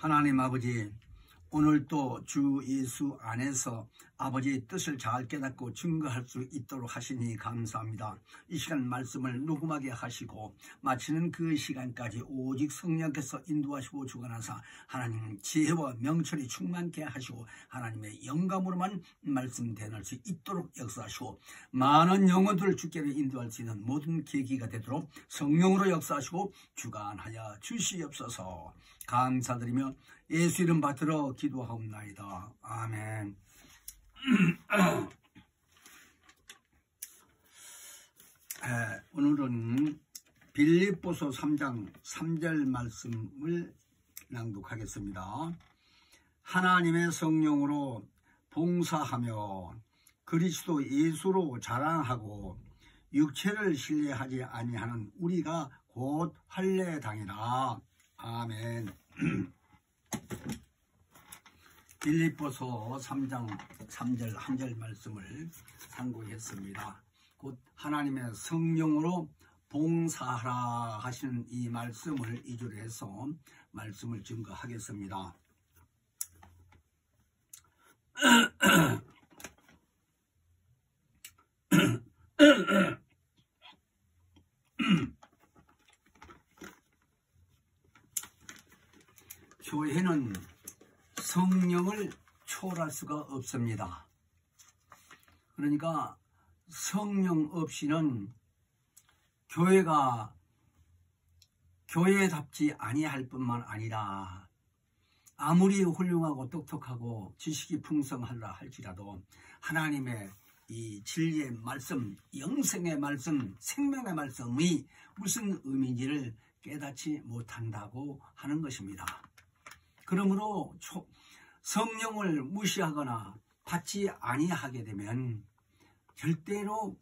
하나님 아버지, 오늘도 주 예수 안에서 아버지의 뜻을 잘 깨닫고 증거할 수 있도록 하시니 감사합니다. 이 시간 말씀을 녹음하게 하시고 마치는 그 시간까지 오직 성령께서 인도하시고 주관하사 하나님 지혜와 명철이 충만케 하시고 하나님의 영감으로만 말씀 대할 수 있도록 역사하시고 많은 영혼들을 주께로 인도할 수 있는 모든 계기가 되도록 성령으로 역사하시고 주관하여 주시옵소서. 감사드리며 예수 이름 받들어 기도하옵나이다. 아멘. 오늘은 빌립보서 3장 3절 말씀을 낭독하겠습니다. 하나님의 성령으로 봉사하며 그리스도 예수로 자랑하고 육체를 신뢰하지 아니하는 우리가 곧 할례당이라. 아멘. 빌립보서 3장 3절 한 절 말씀을 상고했습니다. 곧 하나님의 성령으로 봉사하라 하시는 이 말씀을 이주로 해서 말씀을 증거하겠습니다. 교회는 성령을 초월할 수가 없습니다. 그러니까 성령 없이는 교회가 교회답지 아니할 뿐만 아니라 아무리 훌륭하고 똑똑하고 지식이 풍성하라 할지라도 하나님의 이 진리의 말씀, 영생의 말씀, 생명의 말씀이 무슨 의미인지를 깨닫지 못한다고 하는 것입니다. 그러므로 성령을 무시하거나 받지 아니하게 되면 절대로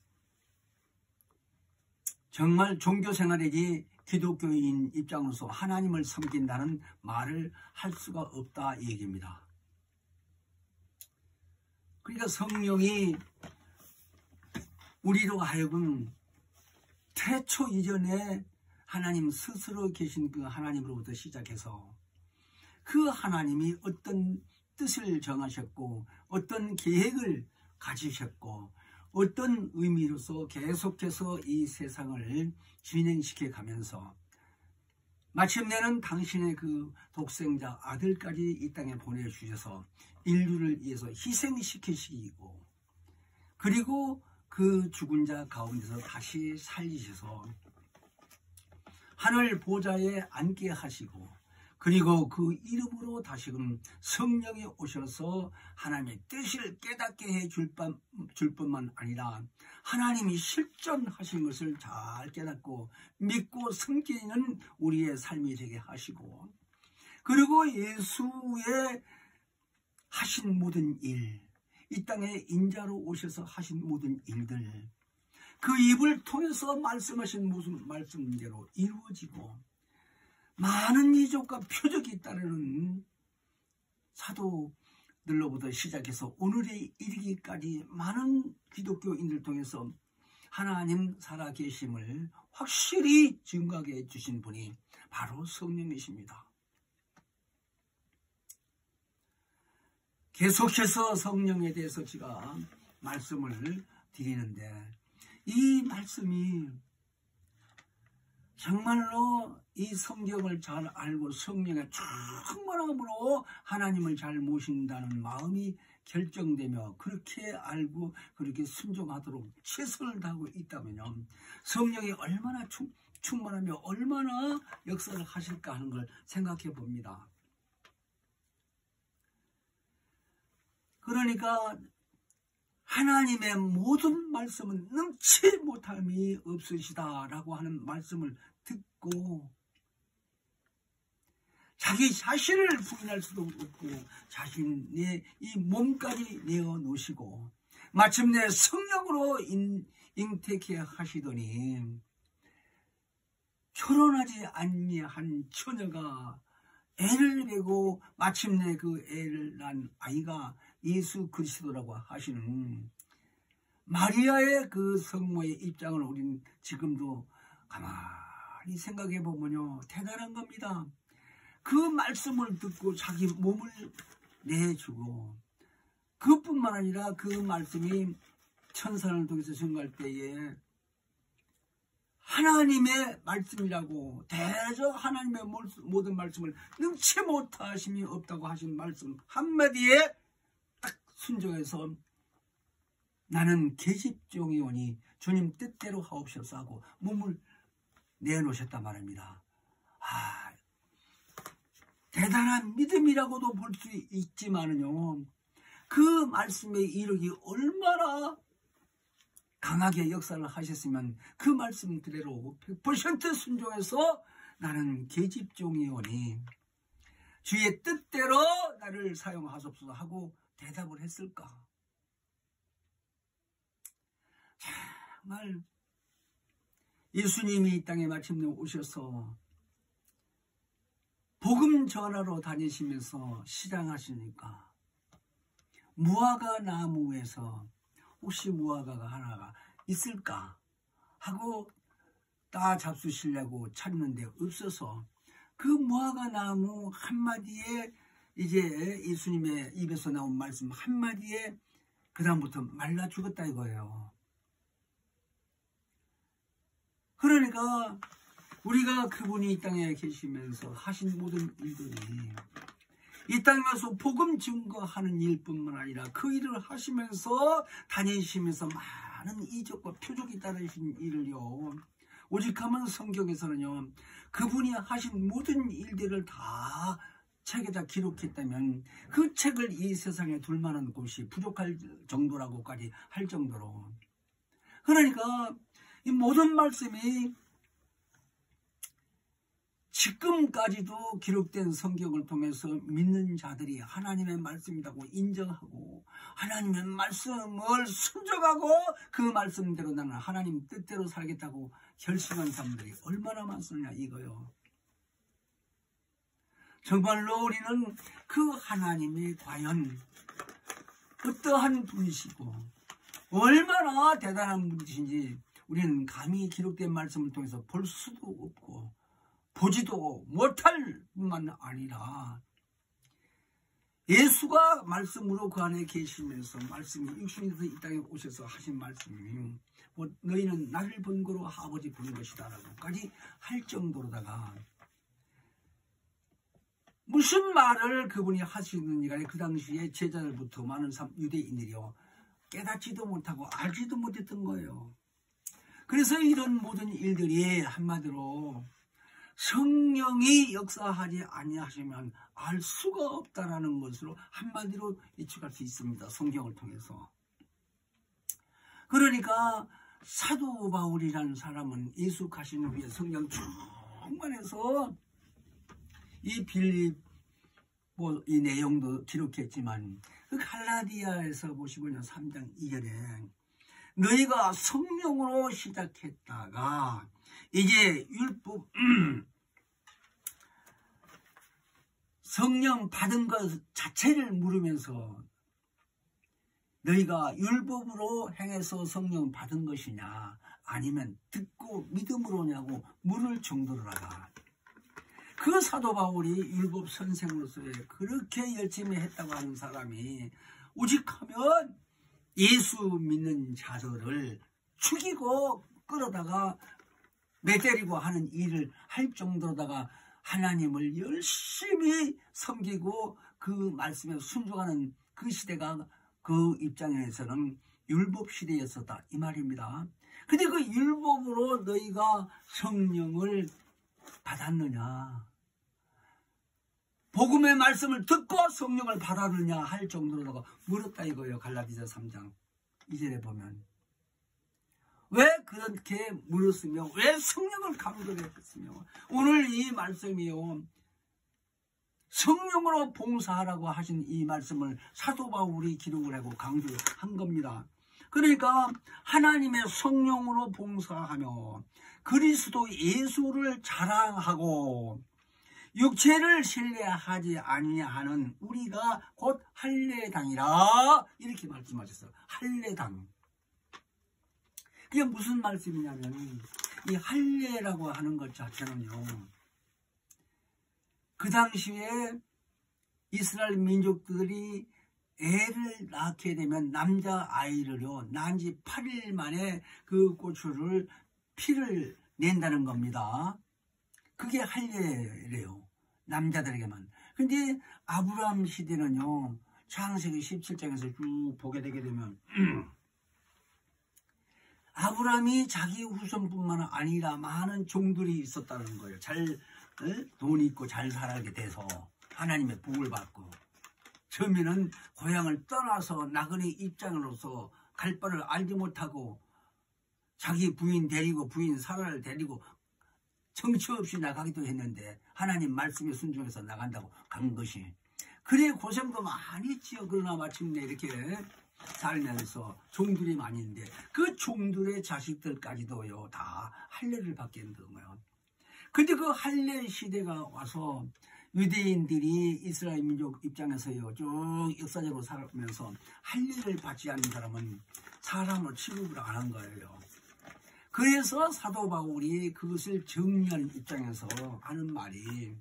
정말 종교생활이지 기독교인 입장으로서 하나님을 섬긴다는 말을 할 수가 없다 이 얘기입니다. 그러니까 성령이 우리로 하여금 태초 이전에 하나님 스스로 계신 그 하나님으로부터 시작해서 그 하나님이 어떤 뜻을 정하셨고 어떤 계획을 가지셨고 어떤 의미로서 계속해서 이 세상을 진행시켜 가면서 마침내는 당신의 그 독생자 아들까지 이 땅에 보내주셔서 인류를 위해서 희생시키시고 그리고 그 죽은 자 가운데서 다시 살리셔서 하늘 보좌에 앉게 하시고 그리고 그 이름으로 다시금 성령이 오셔서 하나님의 뜻을 깨닫게 해줄 뿐만 아니라 하나님이 실존하신 것을 잘 깨닫고 믿고 섬기는 우리의 삶이 되게 하시고 그리고 예수의 하신 모든 일, 이 땅에 인자로 오셔서 하신 모든 일들 그 입을 통해서 말씀하신 모든 말씀대로 이루어지고 많은 이적과 표적이 따르는 사도들로부터 시작해서 오늘에 이르기까지 많은 기독교인들 통해서 하나님 살아계심을 확실히 증거하게 해주신 분이 바로 성령이십니다. 계속해서 성령에 대해서 제가 말씀을 드리는데 이 말씀이 정말로 이 성경을 잘 알고 성령의 충만함으로 하나님을 잘 모신다는 마음이 결정되며 그렇게 알고 그렇게 순종하도록 최선을 다하고 있다면요 성령이 얼마나 충만하며 얼마나 역사를 하실까 하는 걸 생각해 봅니다. 그러니까 하나님의 모든 말씀은 능치 못함이 없으시다라고 하는 말씀을 듣고 자기 자신을 부인할 수도 없고 자신의 이 몸까지 내어놓으시고 마침내 성령으로 잉태케 하시더니 결혼하지 아니한 처녀가 애를 내고 마침내 그 애를 낳은 아이가 예수 그리스도라고 하시는 마리아의 그 성모의 입장을 우리는 지금도 가만히 생각해 보면요 대단한 겁니다. 그 말씀을 듣고 자기 몸을 내주고, 그뿐만 아니라 그 말씀이 천사를 통해서 증거할 때에 하나님의 말씀이라고, 대저 하나님의 모든 말씀을 능치 못하심이 없다고 하신 말씀 한마디에 딱 순종해서 나는 계집종이오니 주님 뜻대로 하옵소서 하고 몸을 내놓으셨단 말입니다. 대단한 믿음이라고도 볼 수 있지만은요, 그 말씀에 이르기 얼마나 강하게 역사를 하셨으면 그 말씀 그대로 100% 순종해서 나는 계집종이오니 주의 뜻대로 나를 사용하소서 하고 대답을 했을까? 정말 예수님이 이 땅에 마침내 오셔서 복음 전하러 다니시면서 시장하시니까 무화과 나무에서 혹시 무화과가 하나가 있을까 하고 따 잡수시려고 찾는데 없어서 그 무화과 나무 한마디에 이제 예수님의 입에서 나온 말씀 한마디에 그 다음부터 말라 죽었다 이거예요. 그러니까 우리가 그분이 이 땅에 계시면서 하신 모든 일들이 이 땅에 가서 복음 증거하는 일뿐만 아니라 그 일을 하시면서 다니시면서 많은 이적과 표적이 따르신 일을요, 오직하면 성경에서는요 그분이 하신 모든 일들을 다 책에다 기록했다면 그 책을 이 세상에 둘 만한 곳이 부족할 정도라고까지 할 정도로, 그러니까 이 모든 말씀이 지금까지도 기록된 성경을 통해서 믿는 자들이 하나님의 말씀이라고 인정하고 하나님의 말씀을 순종하고 그 말씀대로 나는 하나님 뜻대로 살겠다고 결심한 사람들이 얼마나 많습니까 이거요. 정말로 우리는 그 하나님이 과연 어떠한 분이시고 얼마나 대단한 분이신지 우리는 감히 기록된 말씀을 통해서 볼 수도 없고 보지도 못할 뿐만 아니라 예수가 말씀으로 그 안에 계시면서 말씀이 육신이 돼서 이 땅에 오셔서 하신 말씀이 너희는 나를 본거로 아버지 보는 것이다 라고까지 할 정도로다가 무슨 말을 그분이 하시는지가 그 당시에 제자들부터 많은 유대인들이요 깨닫지도 못하고 알지도 못했던 거예요. 그래서 이런 모든 일들이 한마디로 성령이 역사하지 아니하시면 알 수가 없다라는 것으로 한마디로 예측할 수 있습니다. 성경을 통해서. 그러니까 사도 바울이라는 사람은 예수 가신 후에 성경 충만해서 이 빌립 이 내용도 기록했지만 그 갈라디아에서 보시면요 3장 2절에 너희가 성령으로 시작했다가 이제 율법 성령 받은 것 자체를 물으면서 너희가 율법으로 행해서 성령 받은 것이냐 아니면 듣고 믿음으로냐고 물을 정도로다가 그 사도 바울이 율법 선생으로서의 그렇게 열심히 했다고 하는 사람이 오직하면 예수 믿는 자들을 죽이고 끌어다가 매때리고 하는 일을 할 정도로다가 하나님을 열심히 섬기고 그 말씀에 순종하는 그 시대가 그 입장에서는 율법 시대였었다 이 말입니다. 근데 그 율법으로 너희가 성령을 받았느냐 복음의 말씀을 듣고 성령을 받았느냐 할 정도로다가 물었다 이거예요. 갈라디아 3장 2절에 보면 왜 그렇게 물었으며 왜 성령을 강조했으며 오늘 이 말씀이요 성령으로 봉사하라고 하신 이 말씀을 사도 바울이 기록을 하고 강조한 겁니다. 그러니까 하나님의 성령으로 봉사하며 그리스도 예수를 자랑하고 육체를 신뢰하지 아니하는 우리가 곧 할례당이라 이렇게 말씀하셨어요. 할례당. 그게 무슨 말씀이냐면 이 할례라고 하는 것 자체는요 그 당시에 이스라엘 민족들이 애를 낳게 되면 남자아이를요, 낳은 지 8일 만에 그 고초를 피를 낸다는 겁니다. 그게 할례래요, 남자들에게만. 근데 아브라함 시대는요, 창세기 17장에서 쭉 보게 되게 되면 아브라함이 자기 후손뿐만 아니라 많은 종들이 있었다는 거예요. 돈 있고 잘 살게 돼서 하나님의 복을 받고, 처음에는 고향을 떠나서 나그네 입장으로서 갈 바를 알지 못하고 자기 부인 데리고, 부인 사라를 데리고 정처 없이 나가기도 했는데 하나님 말씀에 순종해서 나간다고 간 것이, 그래 고생도 많이 했지요. 그러나 마침내 이렇게 살면서 종들이 많이 있는데 그 종들의 자식들까지도요 다 할례를 받게 된 거예요. 근데 그 할례 시대가 와서 유대인들이 이스라엘 민족 입장에서요 쭉 역사적으로 살면서 할례를 받지 않는 사람은 사람으로 취급을 안 한 거예요. 그래서 사도 바울이 그것을 정리하는 입장에서 하는 말이,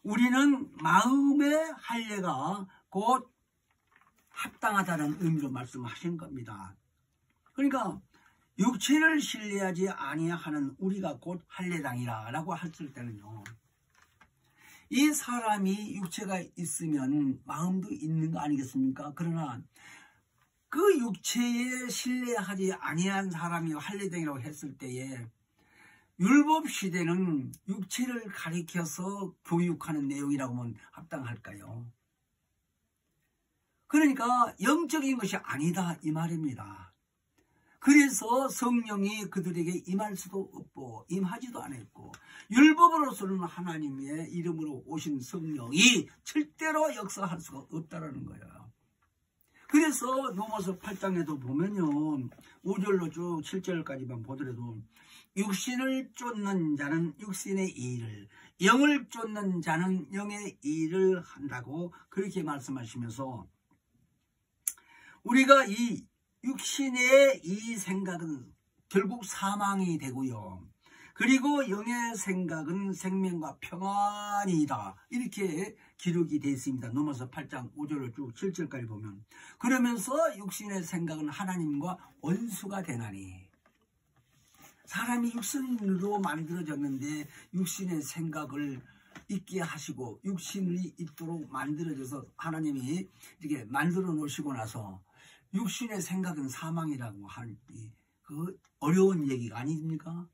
우리는 마음의 할례가 곧 합당하다는 의미로 말씀하신 겁니다. 그러니까 육체를 신뢰하지 아니하는 우리가 곧 할례당이라 라고 했을 때는요, 이 사람이 육체가 있으면 마음도 있는 거 아니겠습니까? 그러나 그 육체에 신뢰하지 아니한 사람이 할례당이라고 했을 때에 율법 시대는 육체를 가리켜서 교육하는 내용이라고 하면 합당할까요? 그러니까 영적인 것이 아니다 이 말입니다. 그래서 성령이 그들에게 임할 수도 없고 임하지도 않았고, 율법으로서는 하나님의 이름으로 오신 성령이 절대로 역사할 수가 없다는 거예요. 그래서 로마서 8장에도 보면요, 5절로 쭉 7절까지만 보더라도 육신을 쫓는 자는 육신의 일을, 영을 쫓는 자는 영의 일을 한다고 그렇게 말씀하시면서, 우리가 이 육신의 이 생각은 결국 사망이 되고요, 그리고 영의 생각은 생명과 평안이다 이렇게 기록이 되어 있습니다. 로마서 8장 5절을 쭉 7절까지 보면, 그러면서 육신의 생각은 하나님과 원수가 되나니, 사람이 육신으로 만들어졌는데 육신의 생각을 있게 하시고 육신이 있도록 만들어져서 하나님이 이렇게 만들어 놓으시고 나서 육신의 생각은 사망이라고 하니 그 어려운 얘기가 아닙니까?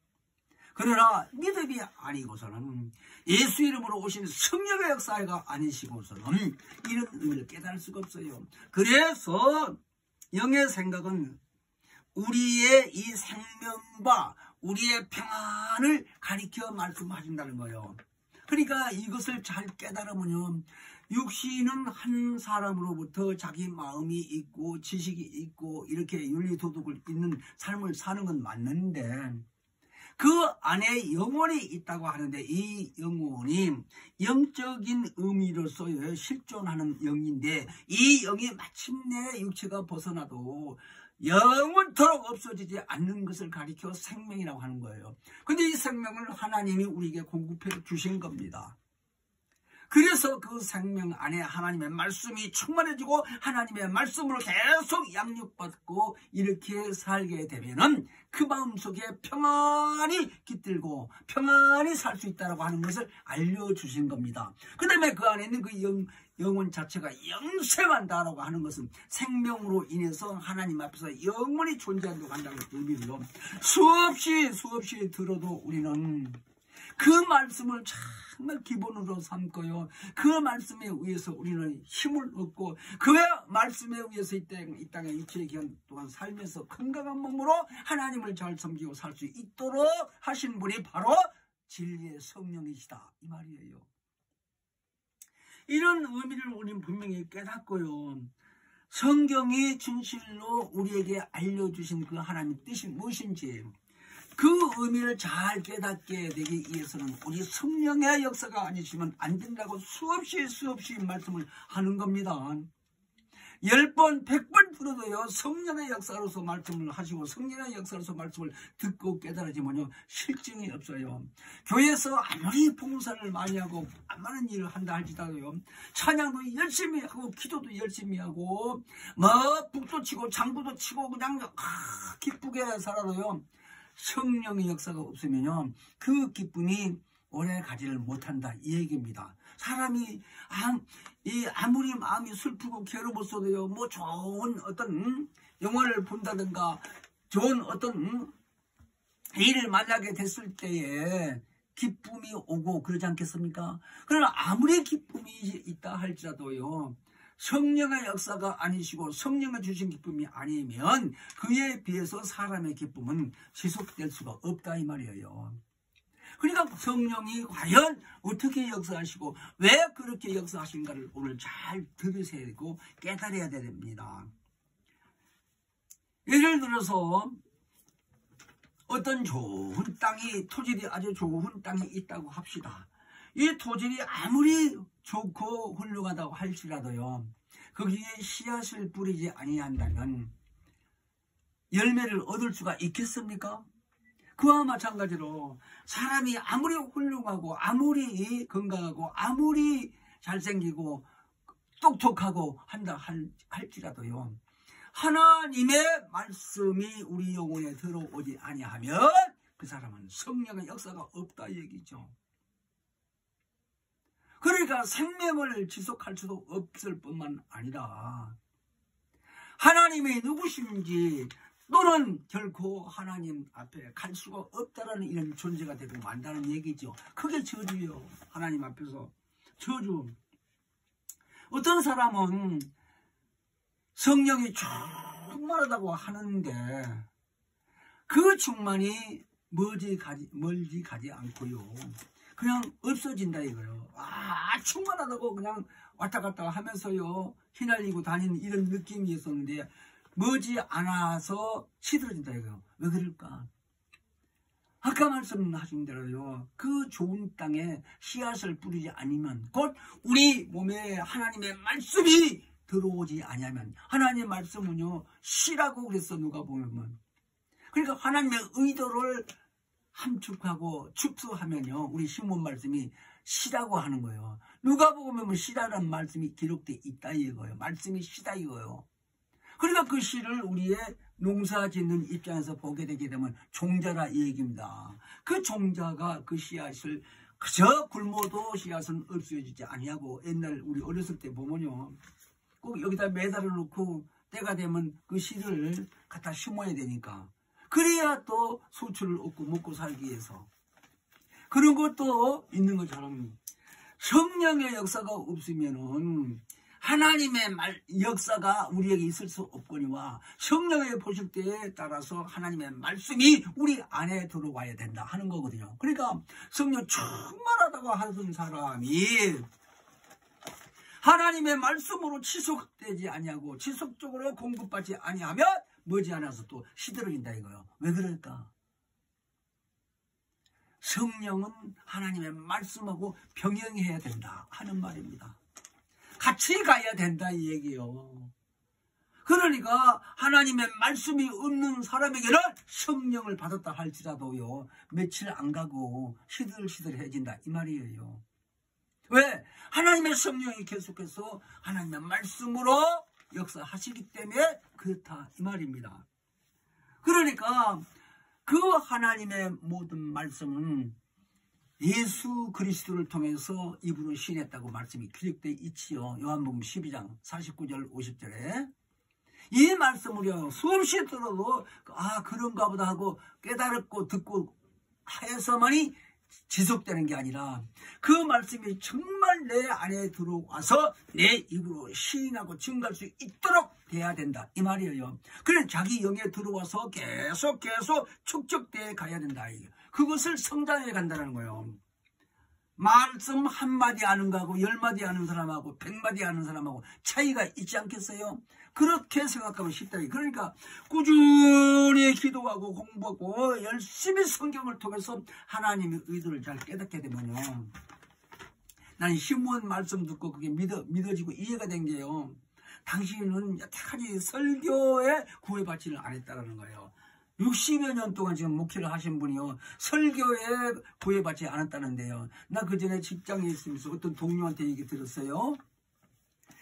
그러나 믿음이 아니고서는, 예수 이름으로 오신 성령의 역사가 아니시고서는 이런 의미를 깨달을 수가 없어요. 그래서 영의 생각은 우리의 이 생명과 우리의 평안을 가리켜 말씀하신다는 거예요. 그러니까 이것을 잘 깨달으면요, 육신은 한 사람으로부터 자기 마음이 있고 지식이 있고 이렇게 윤리도덕을 있는 삶을 사는 건 맞는데, 그 안에 영혼이 있다고 하는데, 이 영혼이 영적인 의미로서 실존하는 영인데, 이 영이 마침내 육체가 벗어나도 영원토록 없어지지 않는 것을 가리켜 생명이라고 하는 거예요. 근데 이 생명을 하나님이 우리에게 공급해 주신 겁니다. 그래서 그 생명 안에 하나님의 말씀이 충만해지고 하나님의 말씀으로 계속 양육받고 이렇게 살게 되면은 그 마음속에 평안이 깃들고 평안히 살 수 있다고 하는 것을 알려주신 겁니다. 그 다음에 그 안에 있는 그 영혼 자체가 영생한다라고 하는 것은 생명으로 인해서 하나님 앞에서 영원히 존재한다고 한다는 의미로, 수없이 들어도 우리는 그 말씀을 정말 기본으로 삼고요, 그 말씀에 의해서 우리는 힘을 얻고 그 말씀에 의해서 이 땅에 일체의 기간 동안 살면서 건강한 몸으로 하나님을 잘 섬기고 살 수 있도록 하신 분이 바로 진리의 성령이시다 이 말이에요. 이런 의미를 우리는 분명히 깨닫고요, 성경이 진실로 우리에게 알려주신 그 하나님의 뜻이 무엇인지 그 의미를 잘 깨닫게 되기 위해서는 우리 성령의 역사가 아니시면 안 된다고 수없이 말씀을 하는 겁니다. 10번, 100번 들어도요, 성령의 역사로서 말씀을 하시고 성령의 역사로서 말씀을 듣고 깨달아지면요, 실증이 없어요. 교회에서 아무리 봉사를 많이 하고 많은 일을 한다 할지라도요, 찬양도 열심히 하고 기도도 열심히 하고 북도 치고 장구도 치고 그냥 기쁘게 살아도요, 성령의 역사가 없으면요, 그 기쁨이 오래 가지를 못한다, 이 얘기입니다. 사람이 아무리 마음이 슬프고 괴로웠어도요, 뭐 좋은 어떤 영화를 본다든가 좋은 어떤 일을 만나게 됐을 때에 기쁨이 오고 그러지 않겠습니까? 그러나 아무리 기쁨이 있다 할지라도요, 성령의 역사가 아니시고 성령이 주신 기쁨이 아니면 그에 비해서 사람의 기쁨은 지속될 수가 없다, 이 말이에요. 그러니까 성령이 과연 어떻게 역사하시고 왜 그렇게 역사하신가를 오늘 잘 들으셔야 되고 깨달아야 됩니다. 예를 들어서 어떤 좋은 땅이, 토질이 아주 좋은 땅이 있다고 합시다. 이 토질이 아무리 좋고 훌륭하다고 할지라도요, 거기에 씨앗을 뿌리지 아니한다면 열매를 얻을 수가 있겠습니까? 그와 마찬가지로 사람이 아무리 훌륭하고 아무리 건강하고 아무리 잘생기고 똑똑하고 한다 할지라도요, 하나님의 말씀이 우리 영혼에 들어오지 아니하면 그 사람은 성령의 역사가 없다 얘기죠. 그러니까 생명을 지속할 수도 없을 뿐만 아니라 하나님이 누구신지 또는 결코 하나님 앞에 갈 수가 없다라는 이런 존재가 되고 만다는 얘기죠. 그게 저주예요. 하나님 앞에서 저주. 어떤 사람은 성령이 충만하다고 하는데 그 충만이 멀리 가지 않고요, 그냥 없어진다 이거예요. 충만하다고 그냥 왔다 갔다 하면서요, 휘날리고 다니는 이런 느낌이 있었는데 머지 않아서 시들어진다 이거예요. 왜 그럴까? 아까 말씀하신 대로요, 그 좋은 땅에 씨앗을 뿌리지 않으면 곧 우리 몸에 하나님의 말씀이 들어오지 않으면, 하나님의 말씀은요 씨라고 그랬어, 누가 보면. 그러니까 하나님의 의도를 함축하고 축소하면요, 우리 신문 말씀이 씨라고 하는 거예요. 누가 보면 씨라는 말씀이 기록되어 있다 이거예요. 말씀이 씨다 이거예요. 그러니까 그 씨를 우리의 농사 짓는 입장에서 보게 되게 되면 종자라 이 얘기입니다. 그 종자가 그 씨앗을 그저 굶어도 씨앗은 없어지지 아니하고, 옛날 우리 어렸을 때 보면요, 꼭 여기다 매달아 놓고 때가 되면 그 씨를 갖다 심어야 되니까, 그래야 또 수출을 얻고 먹고 살기 위해서. 그런 것도 있는 것처럼 성령의 역사가 없으면은 하나님의 역사가 우리에게 있을 수 없거니와 성령의 보실 때에 따라서 하나님의 말씀이 우리 안에 들어와야 된다 하는 거거든요. 그러니까 성령 충만하다고 하던 사람이 하나님의 말씀으로 지속되지 아니하고 지속적으로 공급받지 아니하면 머지않아서 또 시들어진다 이거예요. 왜 그럴까? 성령은 하나님의 말씀하고 병행해야 된다 하는 말입니다. 같이 가야 된다 이 얘기요. 그러니까 하나님의 말씀이 없는 사람에게는 성령을 받았다 할지라도요, 며칠 안 가고 시들시들해진다 이 말이에요. 왜? 하나님의 성령이 계속해서 하나님의 말씀으로 역사하시기 때문에 그렇다 이 말입니다. 그러니까 그 하나님의 모든 말씀은 예수 그리스도를 통해서 입으로 시인했다고 말씀이 기록되어 있지요. 요한복음 12장 49절 50절에 이 말씀을요 수없이 들어도 그런가 보다 하고 깨달았고 듣고 해서만이 지속되는 게 아니라 그 말씀이 정말 내 안에 들어와서 내 입으로 시인하고 증거할 수 있도록 돼야 된다 이 말이에요. 그래 자기 영에 들어와서 계속 축적돼 가야 된다. 그것을 성장해 간다는 거예요. 말씀 한마디 아는 거하고 10마디 아는 사람하고 100마디 아는 사람하고 차이가 있지 않겠어요? 그렇게 생각하면 쉽다. 그러니까 꾸준히 기도하고 공부하고 열심히 성경을 통해서 하나님의 의도를 잘 깨닫게 되면요, 나는 신문 말씀 듣고 그게 믿어지고 이해가 된 게요, 당신은 여태까지 설교에 구애받지를 않았다는 거예요. 60여 년 동안 지금 목회를 하신 분이요, 설교에 구애받지 않았다는데요. 나 그 전에 직장에 있으면서 어떤 동료한테 얘기 들었어요.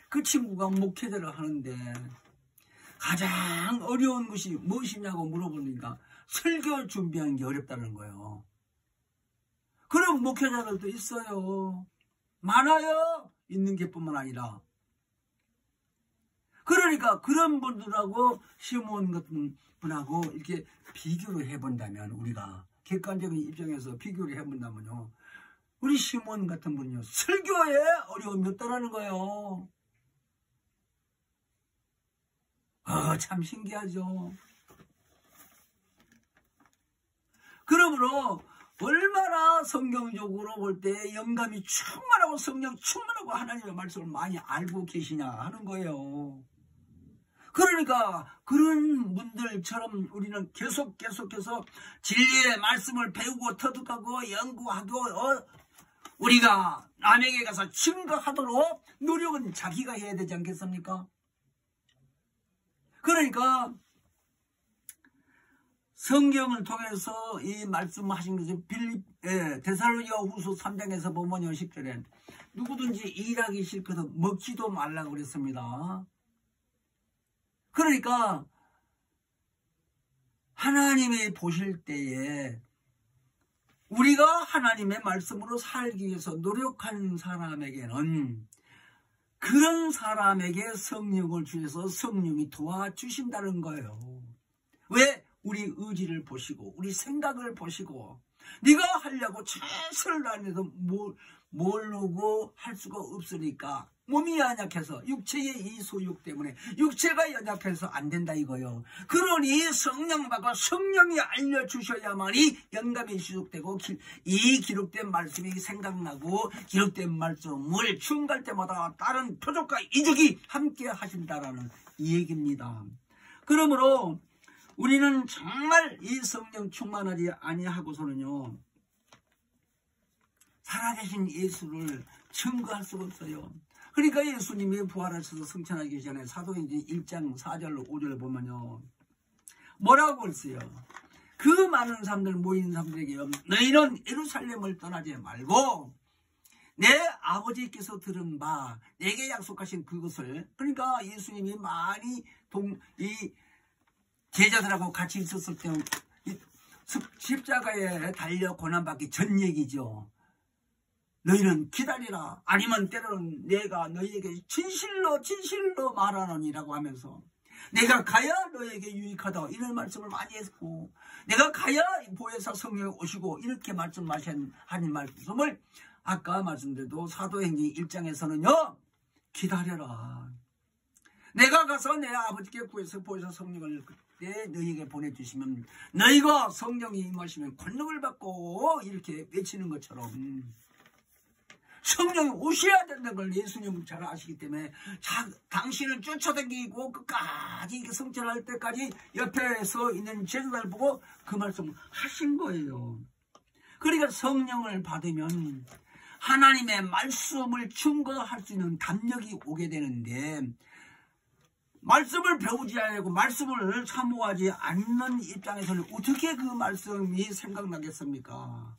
그 친구가 목회자를 하는데 가장 어려운 것이 무엇이냐고 물어보니까 설교 준비하는 게 어렵다는 거예요. 그런 목회자들도 있어요. 많아요. 있는 게 뿐만 아니라. 그러니까 그런 분들하고 시몬 같은 분하고 이렇게 비교를 해본다면, 우리가 객관적인 입장에서 비교를 해본다면요, 우리 시몬 같은 분은요, 설교에 어려움이 없다라는 거예요. 참 신기하죠. 그러므로 얼마나 성경적으로 볼 때 영감이 충만하고 성령 충만하고 하나님의 말씀을 많이 알고 계시냐 하는 거예요. 그러니까 그런 분들처럼 우리는 계속해서 진리의 말씀을 배우고 터득하고 연구하고 우리가 남에게 가서 증거하도록 노력은 자기가 해야 되지 않겠습니까? 그러니까 성경을 통해서 이 말씀하신 것은 데살로니가후서 3장에서 보면요, 10절에 누구든지 일하기 싫거든 먹지도 말라고 그랬습니다. 그러니까 하나님이 보실 때에 우리가 하나님의 말씀으로 살기 위해서 노력하는 사람에게는 그런 사람에게 성령을 주셔서 성령이 도와주신다는 거예요. 왜? 우리 의지를 보시고 우리 생각을 보시고 네가 하려고 최선을 다해서 모르고 할 수가 없으니까 몸이 연약해서 육체의 이 소욕 때문에 육체가 연약해서 안 된다 이거요. 그러니 성령 받고 성령이 알려주셔야만이 영감이 지속되고 이 기록된 말씀이 생각나고 기록된 말씀을 충고할 때마다 다른 표적과 이적이 함께 하신다라는 이 얘기입니다. 그러므로 우리는 정말 이 성령 충만하지 아니하고서는요, 살아계신 예수를 증거할 수가 없어요. 그러니까 예수님이 부활하셔서 승천하기 전에 사도행전 1장 4절 5절을 보면요, 뭐라고 했어요? 그 많은 사람들 모인 사람들에게 너희는 예루살렘을 떠나지 말고 내 아버지께서 들은 바 내게 약속하신 그것을, 그러니까 예수님이 많이 제자들하고 같이 있었을 때 십자가에 달려 고난받기 전 얘기죠. 너희는 기다리라. 아니면 때로는 내가 너희에게 진실로 말하노니라고 하면서 내가 가야 너희에게 유익하다 이런 말씀을 많이 했고, 내가 가야 보혜사 성령이 오시고 이렇게 말씀하신 하는 말씀을 아까 말씀드려도 사도행전 1장에서는요 기다려라. 내가 가서 내 아버지께 구해서 보혜사 성령을 그때 너희에게 보내주시면 너희가 성령이 임하시면 권능을 받고 이렇게 외치는 것처럼 성령이 오셔야 된다는 걸 예수님은 잘 아시기 때문에 당신을 쫓아다니고 끝까지 성천할 때까지 옆에 서 있는 제자들 보고 그 말씀을 하신 거예요. 그러니까 성령을 받으면 하나님의 말씀을 증거할 수 있는 담력이 오게 되는데, 말씀을 배우지 않고 말씀을 사모하지 않는 입장에서는 어떻게 그 말씀이 생각나겠습니까?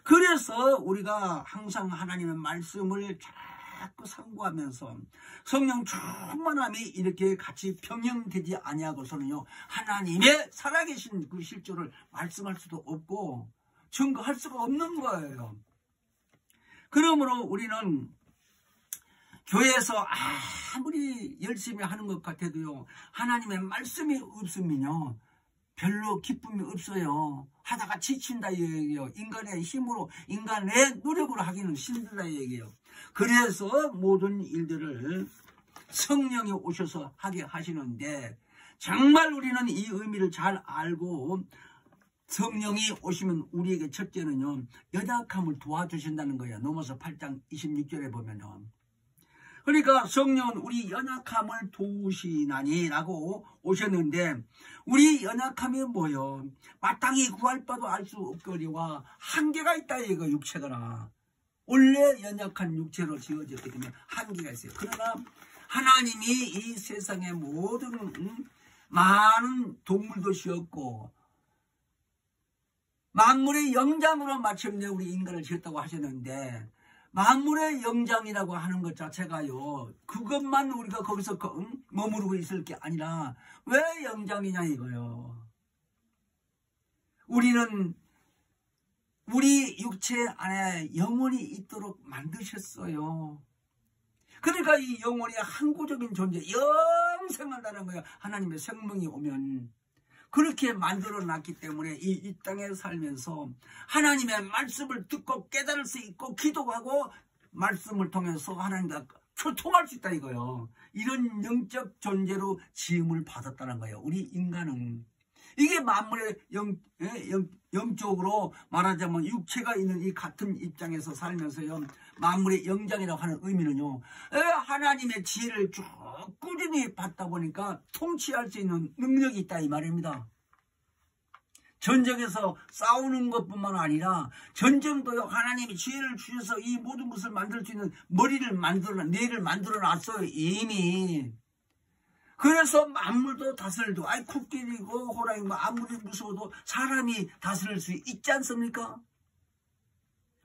그래서 우리가 항상 하나님의 말씀을 자꾸 상고하면서 성령 충만함이 이렇게 같이 병행되지 아니하고서는요, 하나님의 살아계신 그 실조를 말씀할 수도 없고 증거할 수가 없는 거예요. 그러므로 우리는 교회에서 아무리 열심히 하는 것 같아도요, 하나님의 말씀이 없으면요 별로 기쁨이 없어요. 하다가 지친다 이 얘기예요. 인간의 힘으로, 인간의 노력으로 하기는 힘들다 이 얘기예요. 그래서 모든 일들을 성령이 오셔서 하게 하시는데, 정말 우리는 이 의미를 잘 알고 성령이 오시면 우리에게 첫째는요 연약함을 도와주신다는 거예요. 로마서 8장 26절에 보면은, 그러니까 성령은 우리 연약함을 도우시나니 라고 오셨는데, 우리 연약함이 뭐요? 마땅히 구할 바도 알 수 없거니와 한계가 있다 이거. 육체가 원래 연약한 육체로 지어졌기 때문에 한계가 있어요. 그러나 하나님이 이 세상의 모든 많은 동물도 지었고 만물의 영장으로 마침내 우리 인간을 지었다고 하셨는데, 만물의 영장이라고 하는 것 자체가요, 그것만 우리가 거기서 머무르고 있을 게 아니라 왜 영장이냐 이거요. 우리는 우리 육체 안에 영혼이 있도록 만드셨어요. 그러니까 이 영혼이 항구적인 존재, 영생한다는 거예요. 하나님의 생명이 오면 그렇게 만들어 놨기 때문에 이 땅에 살면서 하나님의 말씀을 듣고 깨달을 수 있고, 기도하고 말씀을 통해서 하나님과 소통할 수 있다 이거예요. 이런 영적 존재로 지음을 받았다는 거예요. 우리 인간은. 이게 만물의 영적으로 말하자면 육체가 있는 이 같은 입장에서 살면서요, 만물의 영장이라고 하는 의미는요, 하나님의 지혜를 쭉 꾸준히 받다 보니까 통치할 수 있는 능력이 있다 이 말입니다. 전쟁에서 싸우는 것뿐만 아니라 전쟁도요, 하나님이 지혜를 주셔서 이 모든 것을 만들 수 있는 뇌를 만들어 놨어요 이미. 그래서 만물도 다스려도, 코끼리고 호랑이고 아무리 무서워도 사람이 다스릴 수 있지 않습니까?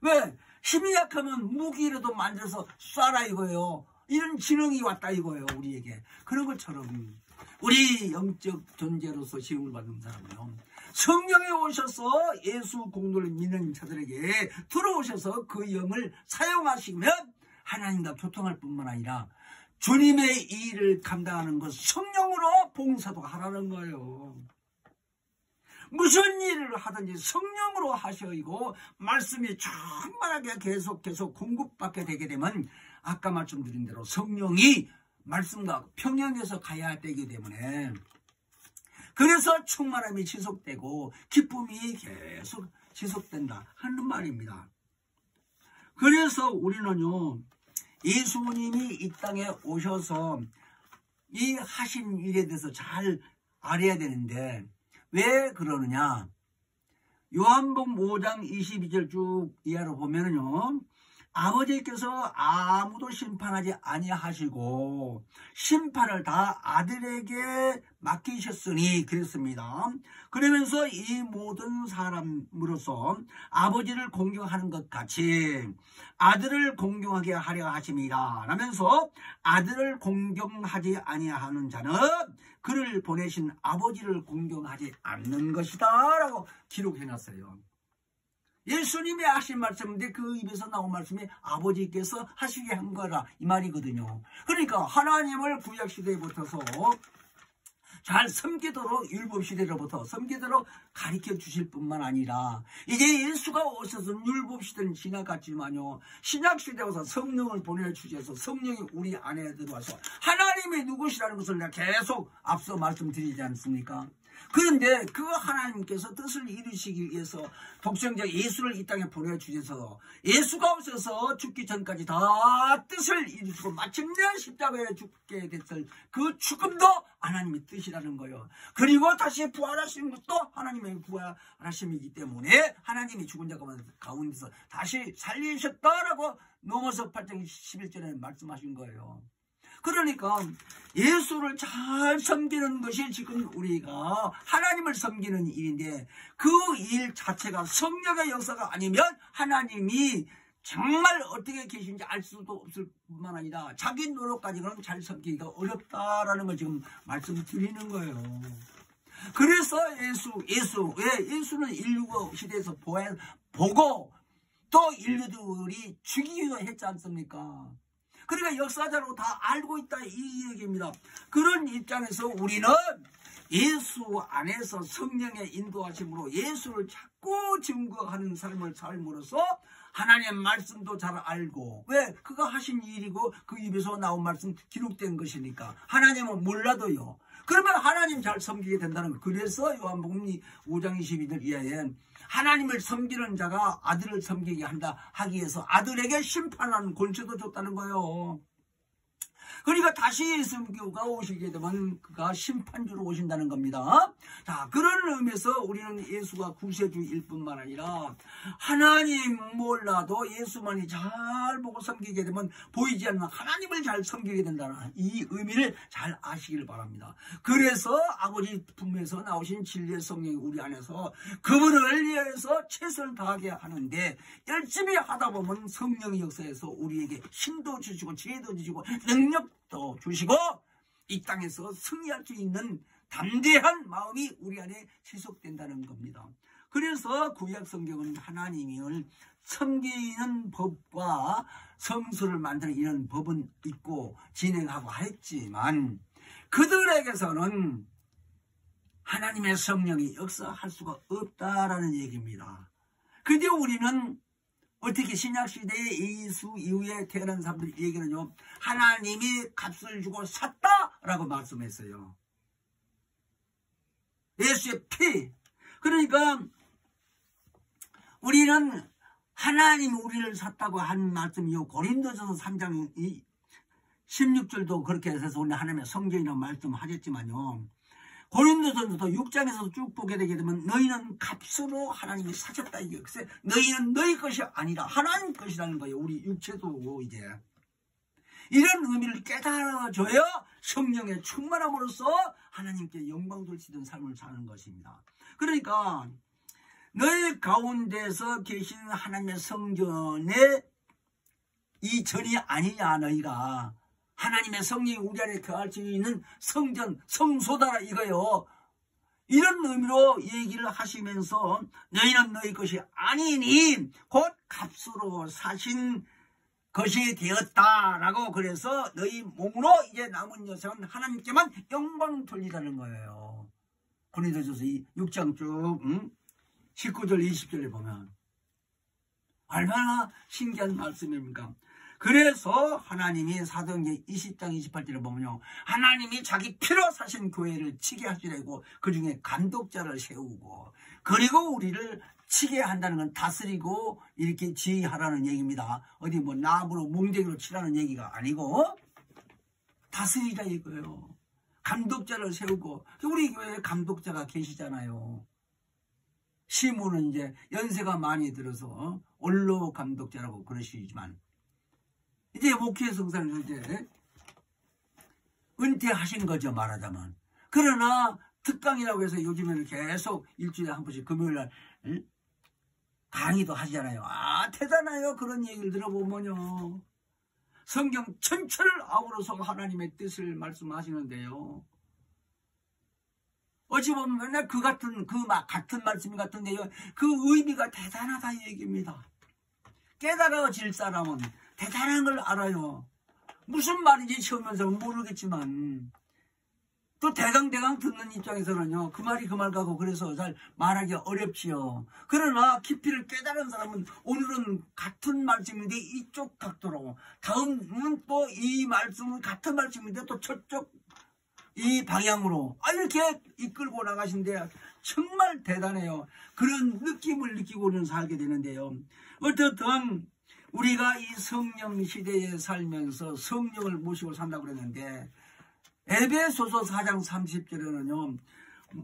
왜? 힘이 약하면 무기라도 만들어서 쏴라 이거예요. 이런 지능이 왔다 이거예요, 우리에게. 그런 것처럼 우리 영적 존재로서 시험을 받는 사람은요, 성령이 오셔서 예수 공로를 믿는 자들에게 들어오셔서 그 영을 사용하시면 하나님과 교통할 뿐만 아니라 주님의 일을 감당하는 것, 성령으로 봉사도 하라는 거예요. 무슨 일을 하든지 성령으로 하셔이고, 말씀이 충만하게 계속 공급받게 되게 되면 아까 말씀드린 대로 성령이 말씀과 평행해서 가야 되기 때문에, 그래서 충만함이 지속되고 기쁨이 계속 지속된다 하는 말입니다. 그래서 우리는요, 예수님이 이 땅에 오셔서 이 하신 일에 대해서 잘 알아야 되는데, 왜 그러느냐? 요한복음 5장 22절 쭉 이하로 보면은요, 아버지께서 아무도 심판하지 아니하시고 심판을 다 아들에게 맡기셨으니 그랬습니다. 그러면서 이 모든 사람으로서 아버지를 공경하는 것 같이 아들을 공경하게 하려 하심이라 라면서, 아들을 공경하지 아니하는 자는 그를 보내신 아버지를 공경하지 않는 것이다 라고 기록해놨어요. 예수님이 하신 말씀인데 그 입에서 나온 말씀이 아버지께서 하시게 한 거라 이 말이거든요. 그러니까 하나님을 구약시대부터서 잘 섬기도록, 율법시대로부터 섬기도록 가르쳐 주실 뿐만 아니라, 이제 예수가 오셔서 율법시대는 지나갔지만요, 신약시대에서 성령을 보내주셔서 성령이 우리 안에 들어와서 하나님이 누구시라는 것을 내가 계속 앞서 말씀드리지 않습니까? 그런데 그 하나님께서 뜻을 이루시기 위해서 독생자 예수를 이 땅에 보내주셔서, 예수가 오셔서 죽기 전까지 다 뜻을 이루시고 마침내 십자가에 죽게 됐을 그 죽음도 하나님의 뜻이라는 거예요. 그리고 다시 부활하신 것도 하나님의 부활하심이기 때문에 하나님이 죽은 자 가운데서 다시 살리셨다라고 로마서 8장 11절에 말씀하신 거예요. 그러니까 예수를 잘 섬기는 것이 지금 우리가 하나님을 섬기는 일인데, 그 일 자체가 성령의 역사가 아니면 하나님이 정말 어떻게 계신지 알 수도 없을 뿐만 아니라 자기 노력까지는 잘 섬기기가 어렵다라는 걸 지금 말씀드리는 거예요. 그래서 예수는 인류 시대에서 보고 또 인류들이 죽이기도 했지 않습니까? 그러니까 역사적으로 다 알고 있다 이 얘기입니다. 그런 입장에서 우리는 예수 안에서 성령의 인도하심으로 예수를 자꾸 증거하는 삶을 삶으로써 하나님의 말씀도 잘 알고, 왜? 그가 하신 일이고 그 입에서 나온 말씀 기록된 것이니까 하나님은 몰라도요, 그러면 하나님 잘 섬기게 된다는 거예요. 그래서 요한복음 5장 22절 이하에 하나님을 섬기는 자가 아들을 섬기게 한다 하기 위해서 아들에게 심판하는 권세도 줬다는 거예요. 그러니까 다시 예수가 오시게 되면 그가 심판주로 오신다는 겁니다. 자, 그런 의미에서 우리는 예수가 구세주일 뿐만 아니라 하나님 몰라도 예수만이 잘 보고 섬기게 되면 보이지 않는 하나님을 잘 섬기게 된다는 이 의미를 잘 아시길 바랍니다. 그래서 아버지 품에서 나오신 진리의 성령이 우리 안에서 그분을 위해서 최선을 다하게 하는데 열심히 하다 보면 성령의 역사에서 우리에게 힘도 주시고 지혜도 주시고 능력도 주시고 이 땅에서 승리할 수 있는 담대한 마음이 우리 안에 지속된다는 겁니다. 그래서 구약 성경은 하나님을 섬기는 법과 성수를 만드는 이런 법은 있고 진행하고 했지만 그들에게서는 하나님의 성령이 역사할 수가 없다라는 얘기입니다. 근데 우리는 어떻게 신약시대에 예수 이후에 태어난 사람들이 얘기는요, 하나님이 값을 주고 샀다라고 말씀했어요. 예수의 피. 그러니까 우리는 하나님이 우리를 샀다고 한 말씀이요, 고린도전서 3장 16절도 그렇게 해서 우리 하나님의 성경이라고 말씀하셨지만요, 고린도전서도 6장에서 쭉 보게 되게 되면 너희는 값으로 하나님이 사셨다. 이게 너희는 너희 것이 아니라 하나님 것이라는 거예요. 우리 육체도 이제 이런 의미를 깨달아줘야 성령의 충만함으로써 하나님께 영광 돌리는 삶을 사는 것입니다. 그러니까 너희 가운데서 계신 하나님의 성전에 이 전이 아니냐. 너희가 하나님의 성령이 우리 안에 거할 수 있는 성전, 성소다 이거요. 이런 의미로 얘기를 하시면서 너희는 너희 것이 아니니 곧 값으로 사신 것이 되었다라고, 그래서 너희 몸으로 이제 남은 여생은 하나님께만 영광 돌리라는 거예요. 고린도전서 6장 쭉 19절 20절에 보면 얼마나 신기한 말씀입니까? 그래서 하나님이 사도행전 20장 28절에 보면요, 하나님이 자기 피로 사신 교회를 치게 하시려고 그 중에 감독자를 세우고, 그리고 우리를 치게 한다는 건 다스리고 이렇게 지휘하라는 얘기입니다. 어디 뭐 나무로 몽둥이로 치라는 얘기가 아니고 다스리자 이거예요. 감독자를 세우고, 우리 교회에 감독자가 계시잖아요. 시무는 이제 연세가 많이 들어서 원로 감독자라고 그러시지만 이제 목회 성사는 이제 은퇴하신 거죠, 말하자면. 그러나 특강이라고 해서 요즘에는 계속 일주일에 한 번씩 금요일날 강의도 하시잖아요. 아, 대단해요. 그런 얘기를 들어보면요, 성경 전체를 아우러서 하나님의 뜻을 말씀하시는데요, 어찌 보면 맨날 같은 말씀 같은데요, 그 의미가 대단하다 얘기입니다. 깨달아질 사람은 대단한 걸 알아요. 무슨 말인지 처음에는 모르겠지만 또 대강 듣는 입장에서는요, 그 말이 그 말 같고 그래서 잘 말하기 어렵지요. 그러나 깊이를 깨달은 사람은 오늘은 같은 말씀인데 이쪽 각도로, 다음은 또 이 말씀은 같은 말씀인데 또 저쪽 이 방향으로 이렇게 이끌고 나가신데 정말 대단해요. 그런 느낌을 느끼고 우리는 살게 되는데요, 어떻든 우리가 이 성령 시대에 살면서 성령을 모시고 산다고 그랬는데 에베소서 4장 30절에는요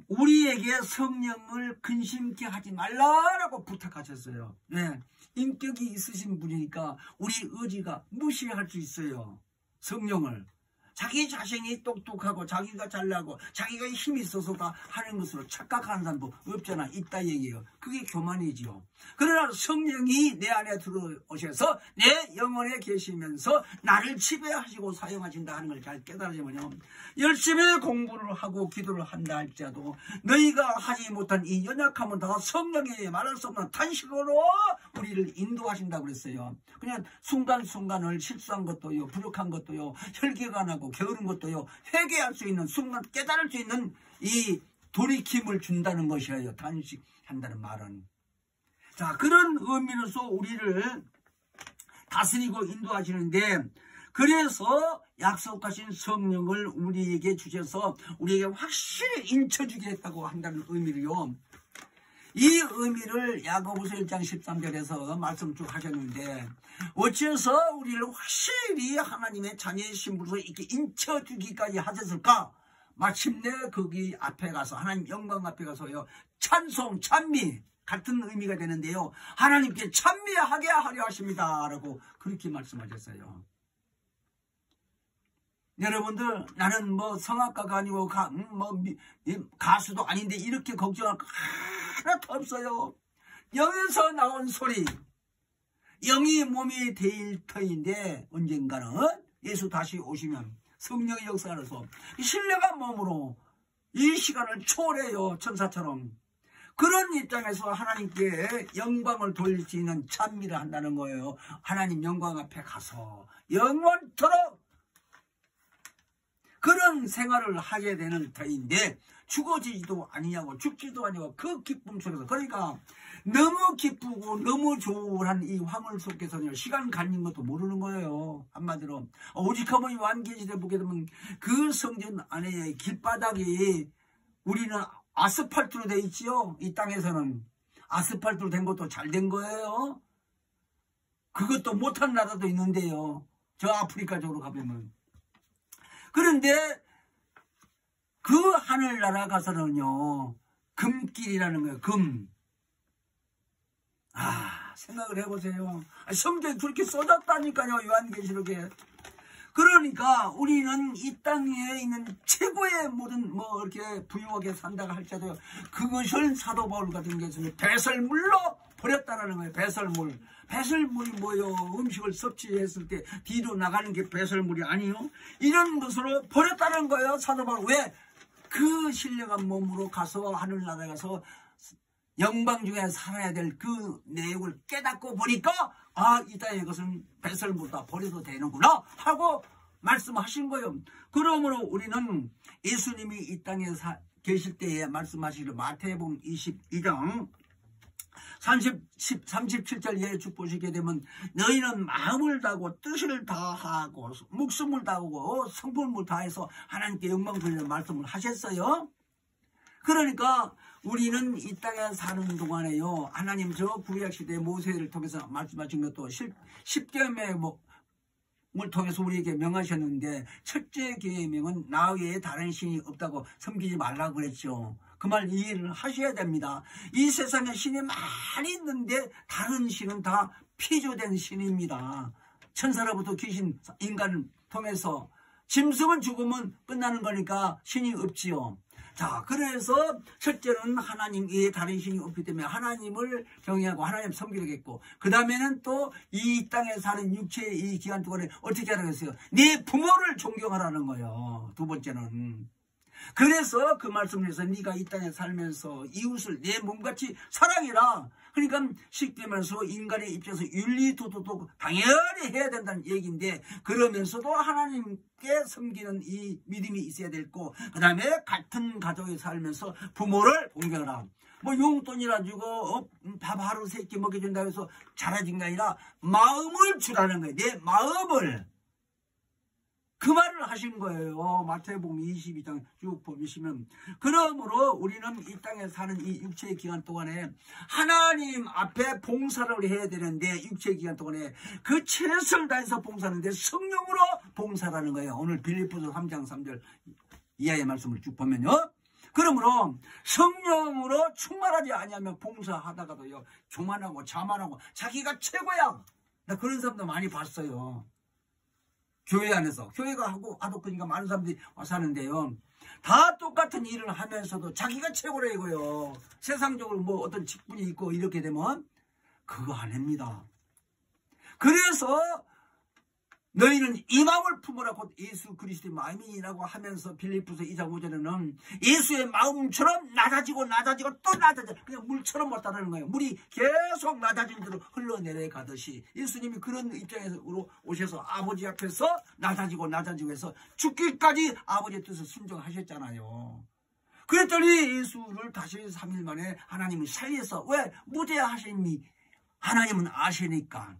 우리에게 성령을 근심케 하지 말라라고 부탁하셨어요. 네, 인격이 있으신 분이니까 우리 의지가 무시할 수 있어요. 성령을 자기 자신이 똑똑하고 자기가 잘나고 자기가 힘이 있어서가 하는 것으로 착각하는 사람도 없잖아. 있다 얘기예요. 그게 교만이지요. 그러나 성령이 내 안에 들어오셔서 내 영혼에 계시면서 나를 지배하시고 사용하신다 하는 걸 잘 깨달으면요, 열심히 공부를 하고 기도를 한다 할지라도 너희가 하지 못한 이 연약함은 다 성령이 말할 수 없는 탄식으로 우리를 인도하신다고 그랬어요. 그냥 순간순간을 실수한 것도요, 부족한 것도요, 혈기가 나고 게으른 것도요, 회개할 수 있는 순간 깨달을 수 있는 이 돌이킴을 준다는 것이에요. 단식한다는 말은. 자, 그런 의미로서 우리를 다스리고 인도하시는데, 그래서 약속하신 성령을 우리에게 주셔서 우리에게 확실히 인쳐주겠다고 한다는 의미로요, 이 의미를 야고보서 1장 13절에서 말씀 쭉 하셨는데 어째서 우리를 확실히 하나님의 자녀의 신분으로 이렇게 인쳐주기까지 하셨을까? 마침내 거기 앞에 가서 하나님 영광 앞에 가서요 찬송 찬미 같은 의미가 되는데요 하나님께 찬미하게 하려 하십니다 라고 그렇게 말씀하셨어요. 여러분들 나는 뭐 성악가가 아니고 가수도 아닌데 이렇게 걱정할 거 하나도 없어요. 영에서 나온 소리 영이 몸이 될 터인데 언젠가는 예수 다시 오시면 성령의 역사로서 신령한 몸으로 이 시간을 초월해요. 천사처럼. 그런 입장에서 하나님께 영광을 돌릴 수 있는 찬미를 한다는 거예요. 하나님 영광 앞에 가서 영원토록 그런 생활을 하게 되는 터인데 죽어지지도 아니냐고 죽지도 아니고 그 기쁨 속에서 그러니까 너무 기쁘고 너무 좋은 이 화물 속에서는 시간 가는 것도 모르는 거예요. 한마디로 오직하면 요한계시록에 보게 되면 그 성전 안에 길바닥이 우리는 아스팔트로 돼 있지요. 이 땅에서는 아스팔트로 된 것도 잘 된 거예요. 그것도 못한 나라도 있는데요. 저 아프리카 쪽으로 가보면. 그런데 그 하늘나라 가서는요 금길이라는 거예요. 금. 생각을 해보세요. 성경에 그렇게 써졌다니까요. 요한계시록에. 그러니까 우리는 이 땅에 있는 최고의 모든 이렇게 부유하게 산다고 할지라도 그것을 사도 바울 같은 경우는 배설물로 버렸다라는 거예요. 배설물. 배설물이 뭐예요? 음식을 섭취했을 때 뒤로 나가는 게 배설물이 아니요. 이런 것으로 버렸다는 거예요. 사도 바울. 왜? 그 신령한 몸으로 가서 하늘나라에 가서 영광 중에 살아야 될 그 내용을 깨닫고 보니까 이 땅의 것은 배설물다 버려도 되는구나 하고 말씀하신 거예요. 그러므로 우리는 예수님이 이 땅에 계실 때에 말씀하시기를 마태복음 22장 37절 예에 쭉 보시게 되면 너희는 마음을 다하고 뜻을 다하고 목숨을 다하고 성품을 다해서 하나님께 영광 돌리는 말씀을 하셨어요. 그러니까 우리는 이 땅에 사는 동안에요 하나님 저 구약시대 모세를 통해서 말씀하신 것도 10계명을 통해서 우리에게 명하셨는데 첫째 계명은 나 외에 다른 신이 없다고 섬기지 말라고 그랬죠. 그 말 이해를 하셔야 됩니다. 이 세상에 신이 많이 있는데 다른 신은 다 피조된 신입니다. 천사로부터 귀신 인간을 통해서 짐승은 죽으면 끝나는 거니까 신이 없지요. 자, 그래서 첫째는 하나님 외에 다른 신이 없기 때문에 하나님을 경외하고 하나님 섬기겠고 그 다음에는 또 이 땅에 사는 육체의 이 기간 동안에 어떻게 하라고 했어요? 네 부모를 존경하라는 거예요. 두 번째는. 그래서 그 말씀을 해서 네가 이 땅에 살면서 이웃을 내 몸같이 사랑해라. 그러니까 쉽게 말해서 인간의 입장에서 윤리도도 당연히 해야 된다는 얘기인데 그러면서도 하나님께 섬기는 이 믿음이 있어야 되고 그 다음에 같은 가족에 살면서 부모를 존경하라. 용돈이라 주고 밥 하루 3끼 먹여준다 해서 잘해준 게 아니라 마음을 주라는 거예요. 내 마음을. 그 말을 하신 거예요. 마태복음 22장 쭉 보시면. 그러므로 우리는 이 땅에 사는 이 육체의 기간 동안에 하나님 앞에 봉사를 해야 되는데 육체의 기간 동안에 그 최선을 다해서 봉사하는데 성령으로 봉사라는 거예요. 오늘 빌립보서 3장 3절 이하의 말씀을 쭉 보면요. 그러므로 성령으로 충만하지 아니하면 봉사하다가도요 교만하고 자만하고 자기가 최고야. 나 그런 사람도 많이 봤어요. 교회 안에서 교회가 하도 그러니까 많은 사람들이 와서 하는데요 다 똑같은 일을 하면서도 자기가 최고라 이거요. 세상적으로 어떤 직분이 있고 이렇게 되면 그거 아닙니다. 그래서 너희는 이 마음을 품으라 곧 예수 그리스도의 마음이라고 하면서 빌립보서 2장 5절에는 예수의 마음처럼 낮아지고 또 낮아져 그냥 물처럼 왔다는 거예요. 물이 계속 낮아진 대로 흘러내려가듯이 예수님이 그런 입장으로 오셔서 아버지 앞에서 낮아지고 해서 죽기까지 아버지의 뜻을 순종하셨잖아요. 그랬더니 예수를 다시 3일 만에 하나님이 살려서 왜? 무죄하심이 하나님은 아시니까.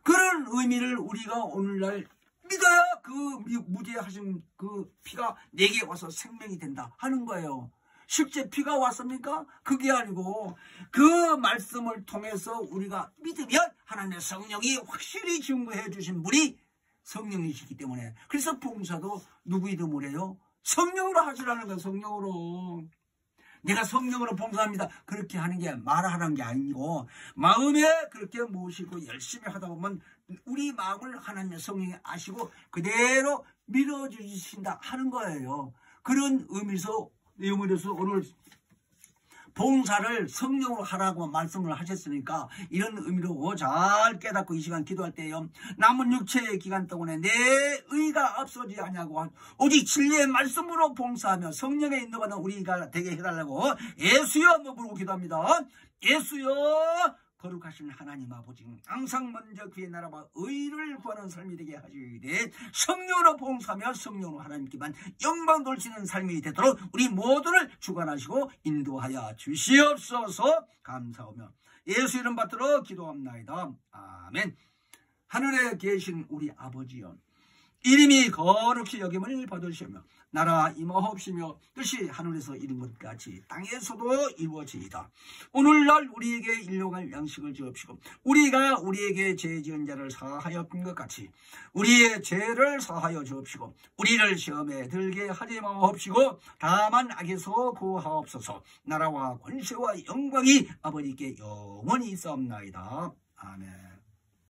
그런 의미를 우리가 오늘날 믿어야 그 무죄하신 그 피가 내게 와서 생명이 된다 하는 거예요. 실제 비가 왔습니까? 그게 아니고 그 말씀을 통해서 우리가 믿으면 하나님의 성령이 확실히 증거해 주신 분이 성령이시기 때문에, 그래서 봉사도 누구 이름으로 해요? 성령으로 하시라는 거예요. 성령으로. 내가 성령으로 봉사합니다, 그렇게 하는 게 말하는 게 아니고 마음에 그렇게 모시고 열심히 하다 보면 우리 마음을 하나님의 성령이 아시고 그대로 밀어주신다 하는 거예요. 그런 의미에서 오늘 봉사를 성령으로 하라고 말씀을 하셨으니까 이런 의미로 잘 깨닫고 이 시간 기도할 때요, 남은 육체의 기간 동안에 내 의가 없어지지 않냐고 오직 진리의 말씀으로 봉사하며 성령의 인도받는 우리가 되게 해달라고 예수여 한번 부르고 기도합니다. 예수여, 거룩하신 하나님 아버지, 항상 먼저 그의 나라와 의를 구하는 삶이 되게 하시되 성령으로 봉사하며 성령으로 하나님께만 영광 돌리는 삶이 되도록 우리 모두를 주관하시고 인도하여 주시옵소서. 감사하며 예수 이름 받들어 기도합나이다. 아멘. 하늘에 계신 우리 아버지여, 이름이 거룩히 여김을 받으시며 나라 임하옵시며 뜻이 하늘에서 이룬 것 같이 땅에서도 이루어지이다. 오늘날 우리에게 일용할 양식을 주옵시고 우리가 우리에게 죄 지은 자를 사하였던 것 같이 우리의 죄를 사하여 주옵시고 우리를 시험에 들게 하지 마옵시고 다만 악에서 구하옵소서. 나라와 권세와 영광이 아버지께 영원히 있사옵나이다. 아멘.